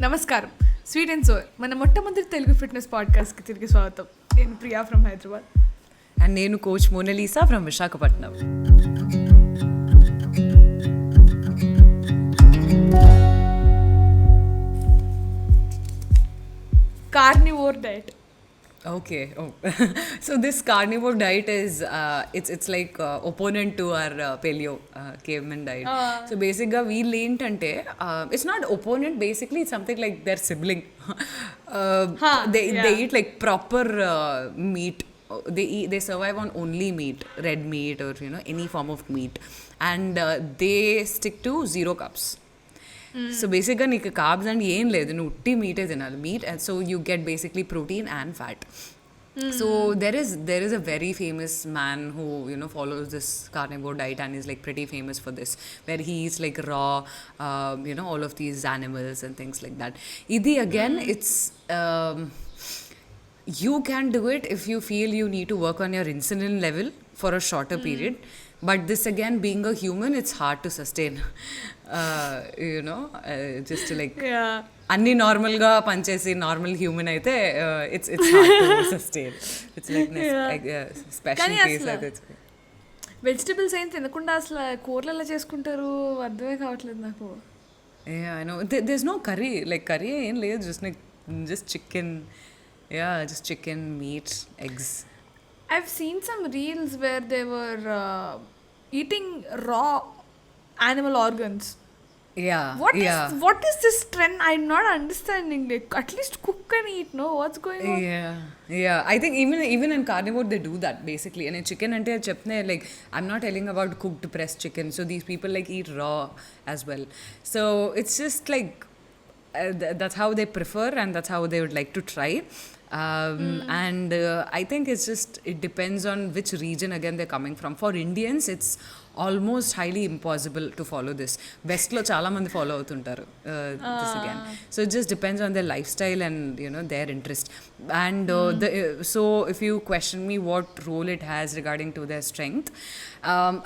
నమస్కారం. Sweet and sour మన మొట్టమొదటి తెలుగు ఫిట్నెస్ పాడ్కాస్ట్కి తిరిగి స్వాగతం. నేను ప్రియా ఫ్రమ్ హైదరాబాద్. అండ్ నేను coach Monalisa from Visakhapatnam. Carnivore diet. Okay. Oh. So this carnivore diet is it's like opponent to our paleo caveman diet. So basically వీళ్ళు ఏంటంటే it's not opponent, basically it's something like their sibling. They eat like proper meat. They survive on only meat, red meat or any form of meat, and they stick to 0 carbs. So బేసిక్గా నీకు carbs and ఏం లేదు, నువ్వు ఉట్టి మీటే తినాలి, meet, and so you get basically protein and fat. So there is a very famous man who follows this carnivore diet and is like pretty famous for this, where he eats like raw all of these animals and things like that. Idi again, it's you can do it if you feel you need to work on your insulin level for a shorter period, but this again, being a human, it's hard to sustain. Just to like అన్ని normal గా పనిచేసి normal human అయితే it's hard to sustain. It's like special case అయితే. Vegetables ఏం తినకుండా అసలు కూరలు ఎలా చేసుకుంటారు అర్థమే కావట్లేదు నాకు. I know there's no curry, like curry ఏం లేదు, just chicken, meat, eggs. I've seen some reels where they were eating raw animal organs. What is this trend? I'm not understanding. Like, at least cook and eat, no? What's going on? I think even in carnivore they do that basically. And in chicken ante chepne, like, I'm not telling about cooked pressed chicken. So these people like eat raw as well. So it's just like that's how they prefer and that's how they would like to try. And I think it depends on which region again they're coming from. For Indians, it's almost highly impossible to follow this. West lo chaala mandi follow avutuntaru this again. So it just depends on their lifestyle and their interest. And so if you question me what role it has regarding to their strength,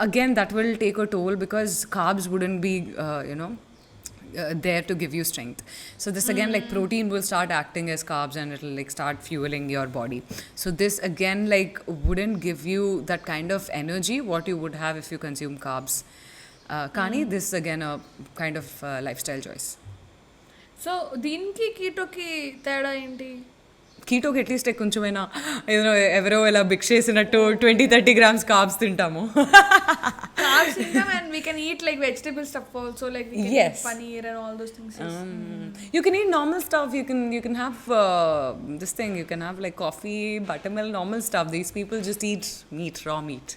again that will take a toll because carbs wouldn't be there to give you strength. So this again, like, protein will start acting as carbs and it'll like start fueling your body. So this again like wouldn't give you that kind of energy what you would have if you consume carbs. Kani, this again a kind of lifestyle choice. So దీనికి కీటోకి తేడా ఏంటి? కీటోకి at least కొంచెమైనా ఎవరో ఇలా భిక్ష చేసినట్టు 20-30 grams carbs తింటాము. Carbs and we can eat like vegetable stuff also, like we can eat paneer and all those things. You can eat normal stuff. You can have this thing. You can have like coffee, buttermilk, normal stuff. These people just eat meat, raw meat.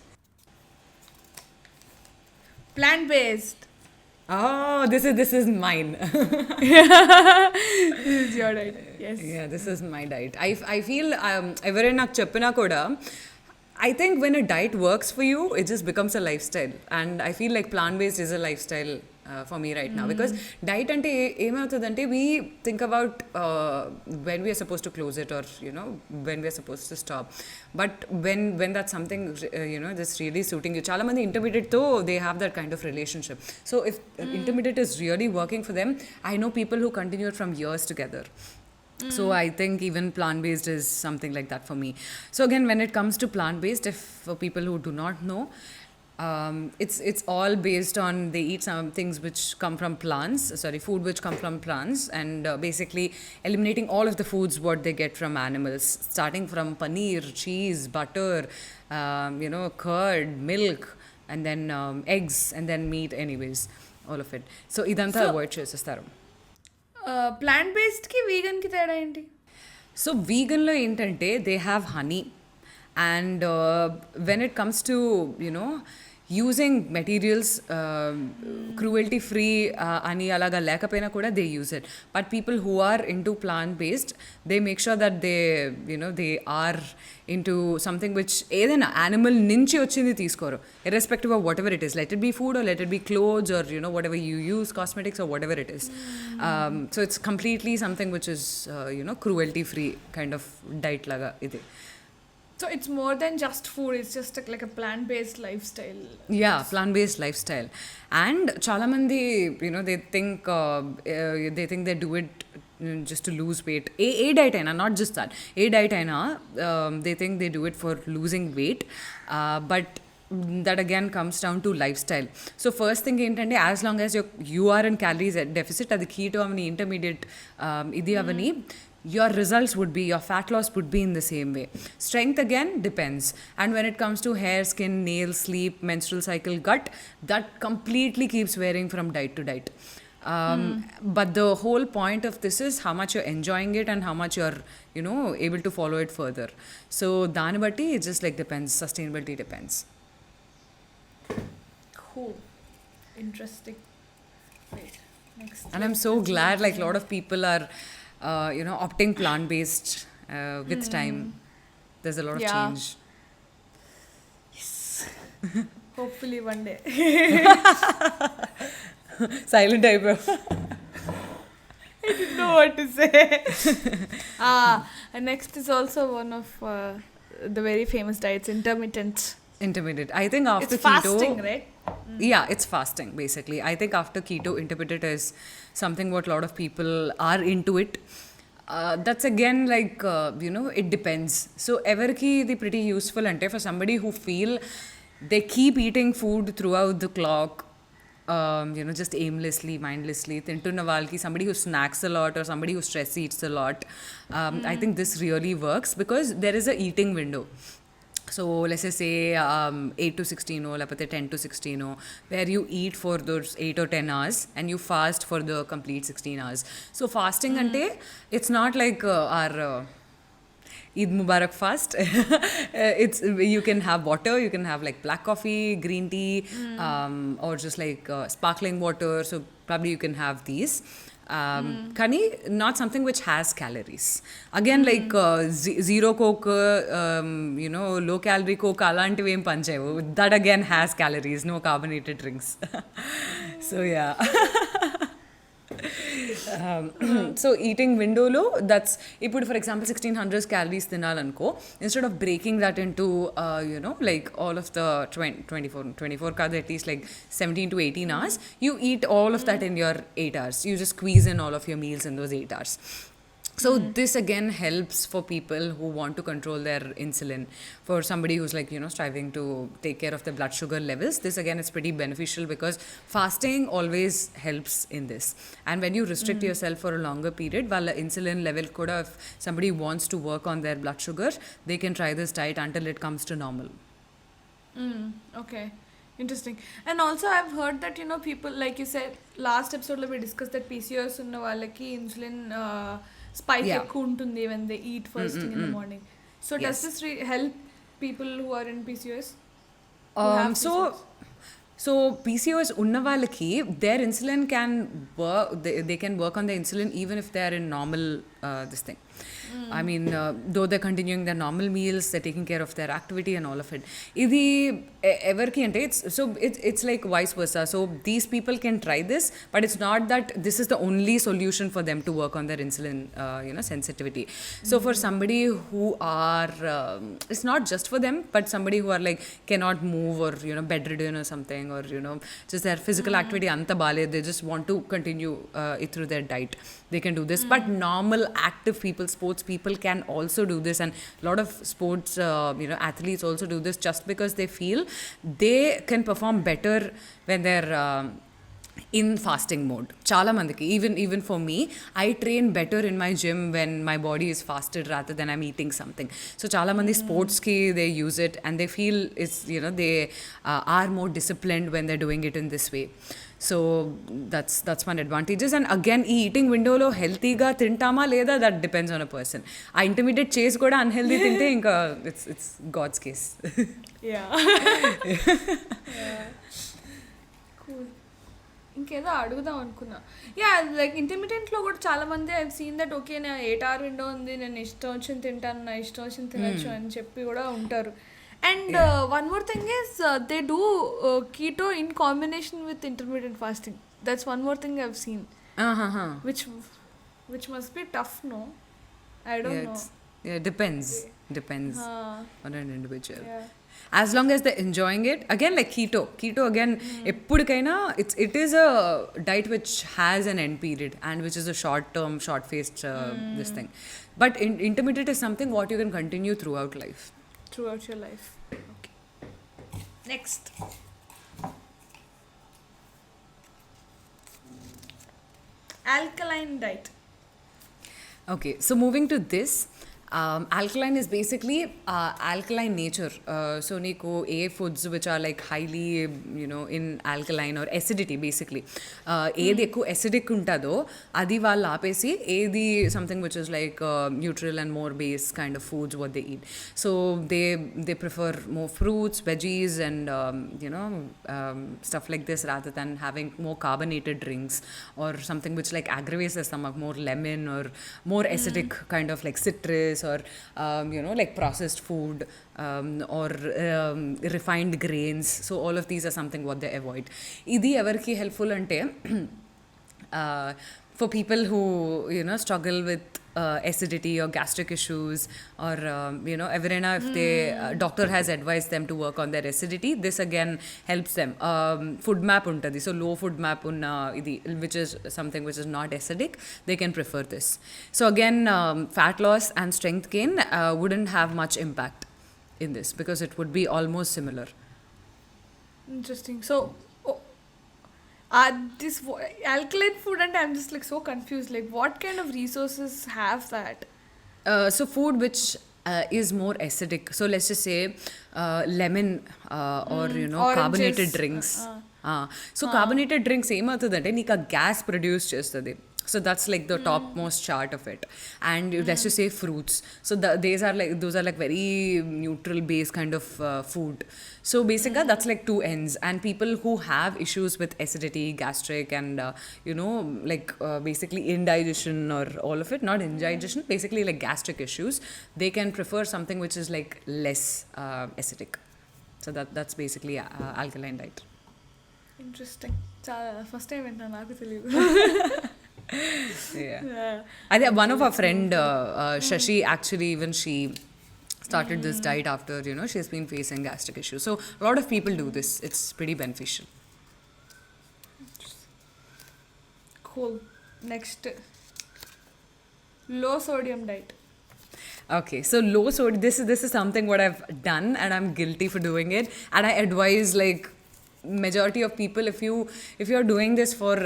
Plant-based. Oh, this is mine. This is your diet. Yes. Yeah, this is my diet. I feel everyone నాకు చెప్పినా కూడా, I think when a diet works for you, it just becomes a lifestyle. And I feel like plant-based is a lifestyle for me right now. Because diet ante ఏమవుతుందంటే, we think about when we are supposed to close it or, when we are supposed to stop. But when that's something, that's really suiting you. చాలా మంది intermittent తో they have that kind of relationship. So if intermittent is really working for them, I know people who continue it from years together. So I think even plant-based is something like that for me. So again, when it comes to plant-based, if for people who do not know, it's all based on, they eat some things which come from plants, food which come from plants, and basically eliminating all of the foods what they get from animals, starting from paneer, cheese, butter, curd, milk, and then eggs, and then meat anyways, all of it. So idantha avoid చేసేస్తారు. Plant బేస్డ్కి వీగన్కి తేడా ఏంటి? So వీగన్లో ఏంటంటే they have honey, and when it comes to using materials cruelty free అని అలాగా లేకపోయినా కూడా they use it. But people who are into plant based, they make sure that they are into something which ఏదైనా animal నుంచి వచ్చింది తీసుకోరు, irrespective of whatever it is, let it be food or let it be clothes or whatever you use, cosmetics or whatever it is. So it's completely something which is cruelty free kind of diet laga idi. So it's more than just food, it's just like a plant-based lifestyle. Yeah, plant-based lifestyle. And chaala mandi they think they do it just to lose weight. A diet aina, not just that. A diet aina, they think they do it for losing weight, but that again comes down to lifestyle. So first thing ఏంటంటే, as long as you are in calories deficit, అది keto avani, intermediate ఇది avani, your results would be, your fat loss would be in the same way. Strength again depends. And when it comes to hair, skin, nails, sleep, menstrual cycle, gut, that completely keeps varying from diet to diet. But the whole point of this is how much you're enjoying it and how much you're, able to follow it further. So dani batti it just like depends. Sustainability depends. Cool. Interesting. Wait, next. And I'm so glad like a lot of people are opting plant-based with time. There's a lot of change. Yes. Hopefully one day. Silent eyebrow. I didn't know what to say. And next is also one of the very famous diets, intermittent. Intermittent. I think after it's keto, fasting, right? Yeah, it's fasting basically. I think after keto, intermittent is something what a lot of people are into it. That's again like it depends. So everki ఇది pretty useful ante for somebody who feel they keep eating food throughout the clock, just aimlessly, mindlessly. తింటున్న వాళ్ళకి, somebody who snacks a lot or somebody who stress eats a lot, I think this really works because there is a eating window. So let's just say 8 to 16 or 10 to 16, where you eat for those 8 or 10 hours and you fast for the complete 16 hours. So fasting ante, it's not like our Eid Mubarak fast. It's you can have water, you can have like black coffee, green tea, or just like sparkling water. So probably you can have these. Kani, not something which has calories. Again, like zero coke, low calorie coke, alantivi em panchevu. That again has calories, no carbonated drinks. So yeah. So eating window lo, that's ఇప్పుడు for example 1600 calories తినాలనుకో, instead of breaking that into like all of the 24 కాదు, at least like 17 to 18 hours, you eat all of that in your 8 hours. You just squeeze in all of your meals in those 8 hours. So this again helps for people who want to control their insulin. For somebody who's like, striving to take care of their blood sugar levels, this again is pretty beneficial because fasting always helps in this. And when you restrict yourself for a longer period, while the insulin level kuda, if somebody wants to work on their blood sugar, they can try this diet until it comes to normal. Okay. Interesting. And also I've heard that, people, like you said, last episode we discussed that PCOS ఉన్న వాళ్ళకి insulin spike ఎక్కువ ఉంటుంది when they eat first thing in the morning. So does this help people who are in PCOS? So PCOS ఉన్న వాళ్ళకి their insulin can work, they can work on the insulin even if they are in normal this thing. I mean, though they're continuing their normal meals, they're taking care of their activity and all of it. Idi everki ante, it's like vice versa. So these people can try this, but it's not that this is the only solution for them to work on their insulin sensitivity. So for somebody who are it's not just for them, but somebody who are like cannot move or bedridden or something, or just their physical activity anta bale, they just want to continue it through their diet, they can do this. But normal active people, sports people can also do this, and a lot of sports athletes also do this just because they feel they can perform better when they're in fasting mode. Chala mandiki, even for me, I train better in my gym when my body is fasted rather than I'm eating something. So chala mandi sports ki they use it and they feel it's they are more disciplined when they're doing it in this way. So that's one advantages. And again, ఈ eating విండోలో హెల్తీగా తింటామా లేదా, that depends on a person. ఆ intermediate చేసి కూడా unhealthy తింటే ఇంకా it's God's case. ఇంకేదో అడుగుదాం అనుకున్నా. లైక్ ఇంటర్మీడియట్లో కూడా చాలా మంది ఐ సీన్ దట్ ఓకే, నా 8 hour విండో ఉంది, నేను ఇష్టం వచ్చింది తింటాను, నా ఇష్టం వచ్చింది తినచ్చు అని చెప్పి కూడా ఉంటారు. And one more thing is they do keto in combination with intermittent fasting. That's one more thing I've seen. Which must be tough, no? I don't know. Depends on an individual. As long as they're enjoying it, again, like keto again, ఎప్పటికైనా it is a diet which has an end period and which is a short term, short faced this thing. But intermittent is something what you can continue throughout life. Throughout your life. Okay. Next. Alkaline diet. Okay, so moving to this, alkaline is basically alkaline nature. So నీకు ఏ foods which are like highly, in alkaline or acidity basically. ఏది ఎక్కువ acidic ఉంటుందో అది వాళ్ళు ఆపేసి ఏది something which is like neutral and more base kind of foods what they eat. So they prefer more fruits, veggies and stuff like this rather than having more carbonated drinks or something which like aggravates the stomach, more lemon or more acidic kind of like citrus or like processed food or refined grains. So all of these are something what they avoid. Idi evarki helpful ante for people who struggle with acidity or gastric issues or everyone if they doctor has advised them to work on their acidity, this again helps them. Food map untadi, so low food map unna idi which is something which is not acidic, they can prefer this. So again, fat loss and strength gain wouldn't have much impact in this because it would be almost similar. Interesting. So this alkaline food, and I'm just like so confused, like what kind of resources have that? So food which is more acidic, so let's just say lemon or Oranges. carbonated drinks. So carbonated drinks ఏమవుతుందంటే నీకు ఆ gas produce చేస్తుంది. So that's like the topmost chart of it. And let's just say fruits. So those are like very neutral base kind of food. So basically that's like two ends. And people who have issues with acidity, gastric and like basically indigestion or all of it, not indigestion, basically like gastric issues, they can prefer something which is like less acidic. So that's basically alkaline diet. Interesting. First time వింటున్నా, నాకు తెలియదు. Yeah. I think one of our friend Shashi actually even she started this diet after she's been facing gastric issues. So a lot of people do this. It's pretty beneficial. Cool. Next, low sodium diet. Okay, so low sodium. This is something what I've done and I'm guilty for doing it. And I advise like majority of people if you're doing this for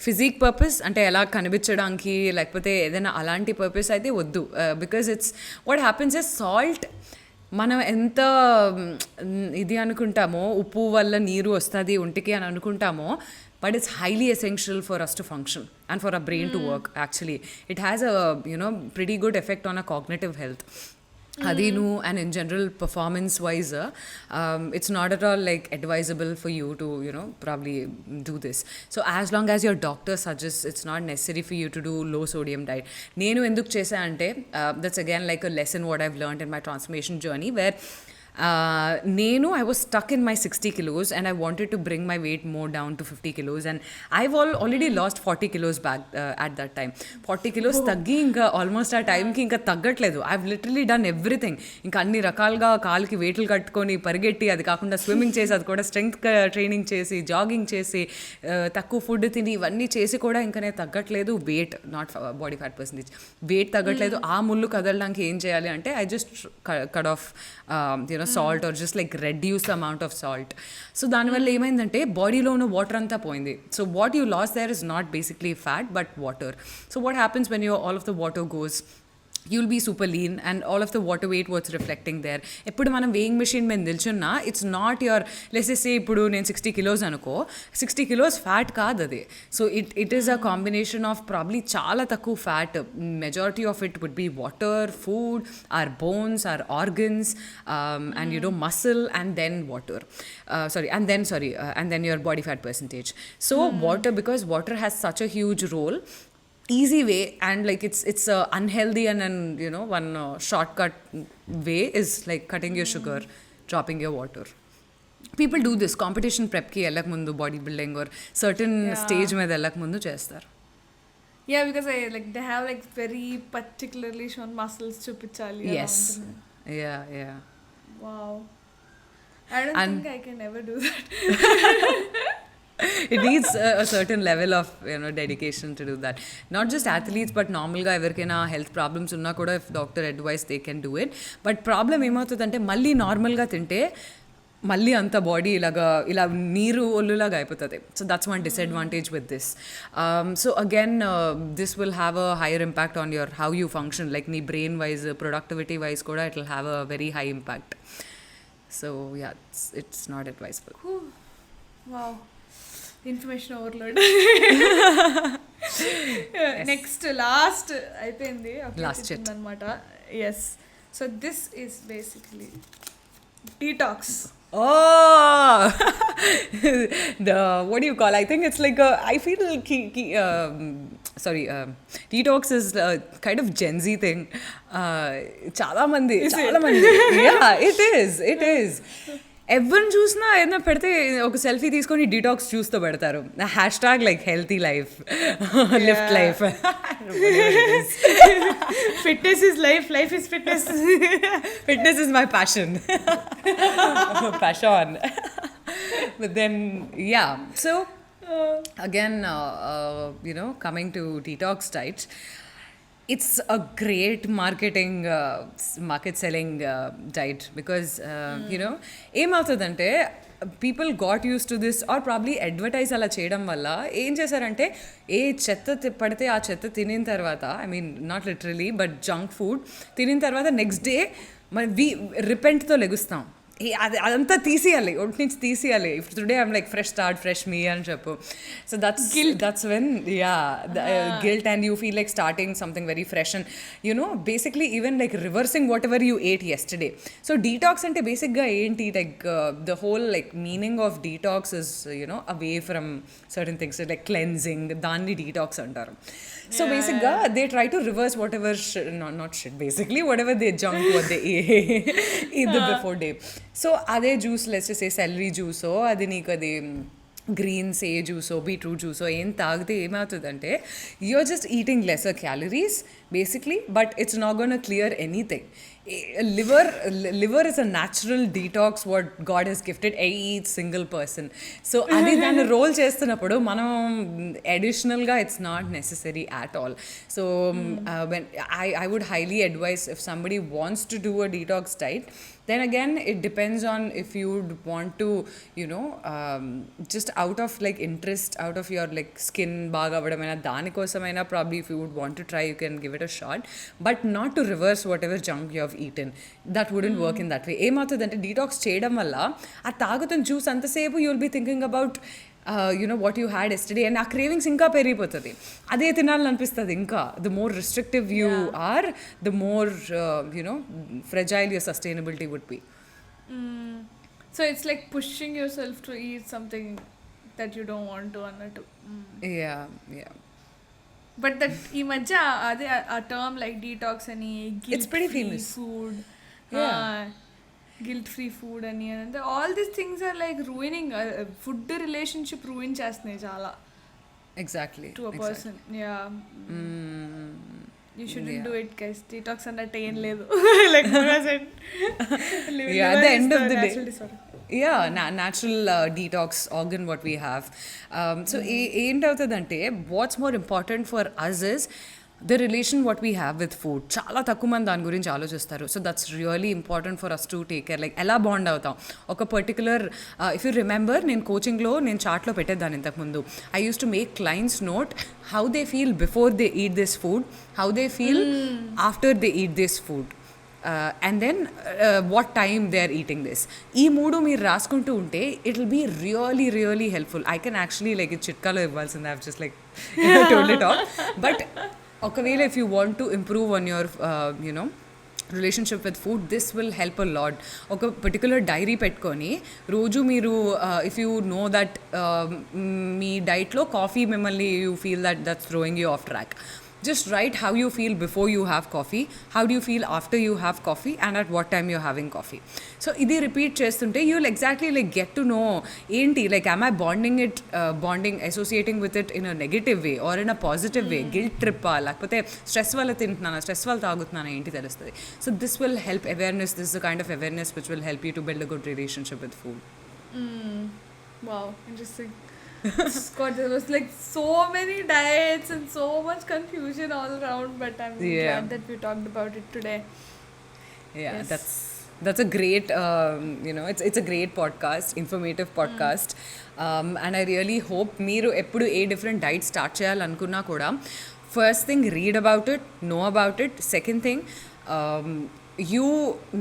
physique purpose అంటే ఎలా కనిపించడానికి లేకపోతే ఏదైనా అలాంటి purpose అయితే వద్దు. Because it's what happens is salt మనం ఎంత ఇది అనుకుంటామో ఉప్పు వల్ల నీరు వస్తుంది ఒంటికి అని అనుకుంటామో, but it's highly essential for us to function and for our brain to work. Actually it has a pretty good effect on our cognitive health. Adinu and in general performance wise it's not at all like advisable for you to probably do this. So as long as your doctor suggests, it's not necessary for you to do low sodium diet. Nenu enduk chesa ante that's again like a lesson what I've learned in my transformation journey where I was stuck in my 60 kilos and I wanted to bring my weight more down to 50 kilos and I've already lost 40 kilos back at that time. 40 kilos తగ్గి ఇంకా almost ఆ టైంకి ఇంకా తగ్గట్లేదు. I've literally done everything. ఇంకా అన్ని రకాలుగా కాలుకి వెయిట్లు కట్టుకొని పరిగెట్టి, అది కాకుండా స్విమ్మింగ్ చేసి, అది కూడా స్ట్రెంగ్త్ ట్రైనింగ్ చేసి, జాగింగ్ చేసి, తక్కువ ఫుడ్ తిని, ఇవన్నీ చేసి కూడా ఇంకా నేను తగ్గట్లేదు. Weight not body fat percentage, weight తగ్గట్లేదు. ఆ ముళ్ళు కదలడానికి ఏం చేయాలి అంటే I just cut off salt or just like reduce the amount of salt. So దానివల్ల ఏమైందంటే బాడీలో ఉన్న వాటర్ అంతా పోయింది. So what you lost there is not basically fat but water. So what happens when all of the water goes, you'll be super lean and all of the water weight what's reflecting there. ఎప్పుడు మనం weighing machine మీద నిల్చున్నా it's not your let's say ఇప్పుడు నేను 60 kilos అనుకో, 60 kilos fat కాదు అది. So it is a combination of probably చాలా తక్కువ fat. Majority of it would be water, food, or bones, or organs and muscle and then water. And then your body fat percentage. So water, because water has such a huge role, easy way and like it's unhealthy and one shortcut way is like cutting your sugar, dropping your water. People do this competition prep ki ellak mundu, body building or certain stage med ellak mundu chestar. Yeah, because they have like very particularly shown muscles chupichali. Yes. Yeah. Wow. I don't And think I can ever do that. it needs a certain level of dedication to do that. Not just athletes, but normal గా ఎవరికైనా health problems ఉన్నా కూడా if doctor advice they can do it. But problem ఏమవుతుందంటే మళ్ళీ నార్మల్గా తింటే మళ్ళీ అంత బాడీ ఇలా నీరు ఒళ్ళులాగా అయిపోతుంది. So that's one disadvantage with this. So again this will have a higher impact on your how you function, like నీ బ్రెయిన్ వైజ్ ప్రొడక్టివిటీ వైజ్ కూడా it will have a very high impact. So yeah, it's not advisable. Wow. Information overload. Next last అయిపోయింది అనమాట. Yes, so this is basically detox. Oh, what do you call? I think it's like I feel detox is kind of Gen Z thing. చాలా మంది. Yeah, it is. ఎవరిని చూసినా ఏదైనా పెడితే ఒక selfie తీసుకొని డీటాక్స్ చూస్తూ పెడతారు. Hash tag like healthy life, lift life. Fitness is life, life is fitness. Fitness is my passion. Passion. But then, yeah. So, again, coming to detox diet, it's a great market selling diet because ఏమవుతుందంటే people got use to this or probably advertise అలా చేయడం వల్ల ఏం చేశారంటే ఏ చెత్త పడితే ఆ చెత్త తినిన తర్వాత, I mean not literally but junk food తినిన తర్వాత నెక్స్ట్ డే మనం రిపెంట్తో లెగుస్తాం. అదంతా తీసేయాలి, ఒంటి నుంచి తీసేయాలి. If today I'm like fresh start, fresh మీ అని చెప్పు. So that's when guilt and you feel like starting something very fresh and basically even like reversing whatever you ate yesterday. So detox అంటే బేసిక్గా ఏంటి, like the whole like meaning of detox is away from certain things like cleansing, దాన్ని detox అంటారు. So basically, they try to reverse whatever basically whatever they junk what they eat the before day. So ade juice, let's just say celery juice o adi neeku adi greens ఏ జ్యూసో beetroot జ్యూసో ఏం తాగితే ఏమవుతుందంటే you're just eating lesser calories basically, but it's not gonna clear anything. liver is a natural detox what God has gifted each single person. So అది దాన్ని role చేస్తున్నప్పుడు మనం అడిషనల్గా it's not necessary at all. So when I would highly advise if somebody wants to do a detox diet, then again it depends on if you would want to just out of like interest, out of your like skin baga avadamaina danikosamina, probably if you would want to try you can give it a shot, but not to reverse whatever junk you have eaten. That wouldn't work in that way. ఏమవుతుందంటే detox చేయడం వల్ల ఆ తాగుతున్న juice అంతసేపు you will be thinking about what you had yesterday, and ఆ cravings ఇంకా పెరిగిపోతుంది. అదే తినాలనిపిస్తుంది ఇంకా. The more restrictive you are, the more fragile your sustainability would be. So it's like pushing yourself to eat something that you don't want to అన్నట్టు. Yeah. But that ఈ మధ్య అదే ఆ టర్మ్ లైక్ డీటాక్స్ అని, It's pretty famous. Food, Yeah. Guilt free food అని, all these things are like ruining food relationship ruin చేస్తున్నాయి చాలా. Exactly. To a person. Yeah. You shouldn't do it, guys. Detox అన్నట్టు ఏం లేదు. Like Mona said. At the end of the day. Natural disorder. Yeah, natural detox organ what we have. So ఏంటవుతుందంటే what's more important for us is the relation what we have with food. చాలా తక్కువ మంది దాని గురించి ఆలోచిస్తారు. So that's really important for us to take care. Like ఎలా bond అవుతాం ఒక particular, if you remember నేను కోచింగ్లో నేను చార్ట్లో పెట్టేదాన్ని ఇంతకుముందు. I use to make clients note how they feel before they eat this food, how they feel after they eat this food, and then what time they are eating this. ఈ మూడు మీరు రాసుకుంటూ ఉంటే it will be really really helpful. I can actually like ఇది చిట్కాలో ఇవ్వాల్సింది, I have just like told it all. But ఒకవేళ if you want to improve on your relationship with food, this will help a lot. ఒక particular dairy పెట్టుకొని రోజు మీరు if you know that మీ డైట్లో coffee మిమ్మల్ని you feel that's throwing you of track, just write how you feel before you have coffee, how do you feel after you have coffee, and at what time you're having coffee. So ఇది repeat చేస్తుంటే you will exactly like get to know ఏంటి like am I bonding associating with it in a negative way or in a positive way, guilt trip లేకపోతే stress వల్ల తింటున్నానా, stress వల్ల తాగుతున్నానా ఏంటి తెలుస్తుంది. So this will help awareness. This is the kind of awareness which will help you to build a good relationship with food. Wow, interesting. God, there was like so many diets and so much confusion all around, but I'm glad that we talked about it today. Yeah, yes. That's a great, it's a great podcast, informative podcast. And I really hope మీరు ఎప్పుడు a different diet start చేయాలనుకున్నా కూడా first thing read about it, know about it. Second thing, you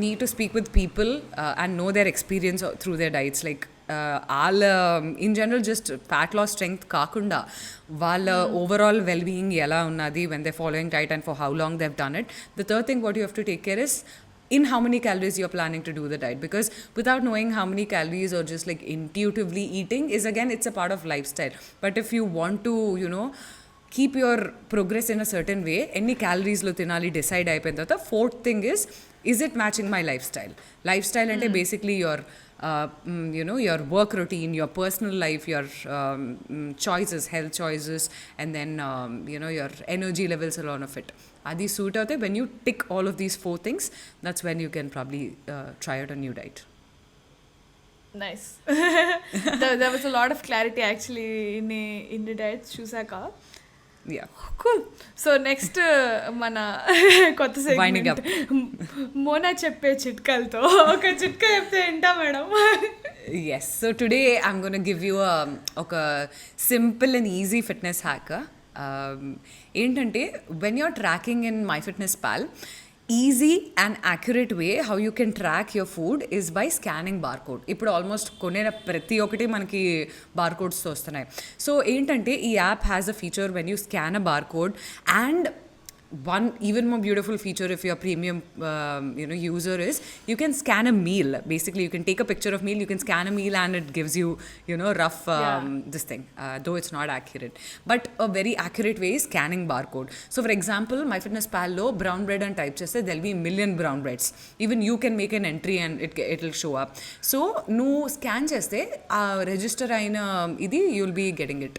need to speak with people and know their experience through their diets. Like వాళ్ళ in general just fat loss strength కాకుండా వాళ్ళ overall well being ఎలా ఉన్నది when they're following diet and for how long they've done it. The third thing what you have to take care is in how many calories you're planning to do the diet, because without knowing how many calories or just like intuitively eating is, again, it's a part of lifestyle. But if you want to, keep your progress in a certain way, any calories lo tinali decide అయిపోయిన తర్వాత fourth thing is it matching my lifestyle? Lifestyle ante basically your your work routine, your personal life, your choices, health choices, and then your energy levels, a lot of it. Adi suit aute when you tick all of these four things, that's when you can probably try out a new diet. Nice. There was a lot of clarity actually in the diet chusaka. Yeah. Cool. So next mana కొత్త segment Mona చెప్పే చిట్కాలతో ఒక చిట్కా చెప్తే ఏంటా madam? Yes. So today I'm going to give you a simple and easy fitness hack. ఏంటంటే when you're tracking in MyFitnessPal, easy and accurate way how you can track your food is by scanning barcode. ఇప్పుడు almost కొనే ప్రతి ఒక్కటి మనకి బార్కోడ్స్తో వస్తున్నాయి. So ఏంటంటే ఈ app has a feature when you scan a barcode, and one even more beautiful feature if you're a premium user is you can scan a meal. Basically you can take a picture of meal, you can scan a meal, and it gives you rough this thing, though it's not accurate, but a very accurate way is scanning barcode. So for example, MyFitnessPal lo brown bread and type cheste there'll be a million brown breads. Even you can make an entry and it'll show up. So no scan cheste register aina idi you'll be getting it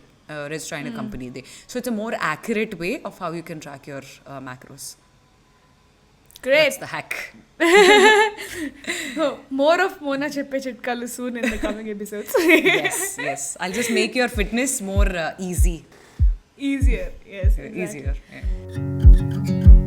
register in a company day. So it's a more accurate way of how you can track your macros. Great. That's the hack. More of Mona cheppe chitkalu soon in the coming episodes. Yes. I'll just make your fitness more easy. Easier. Yes, exactly. Easier. Yeah.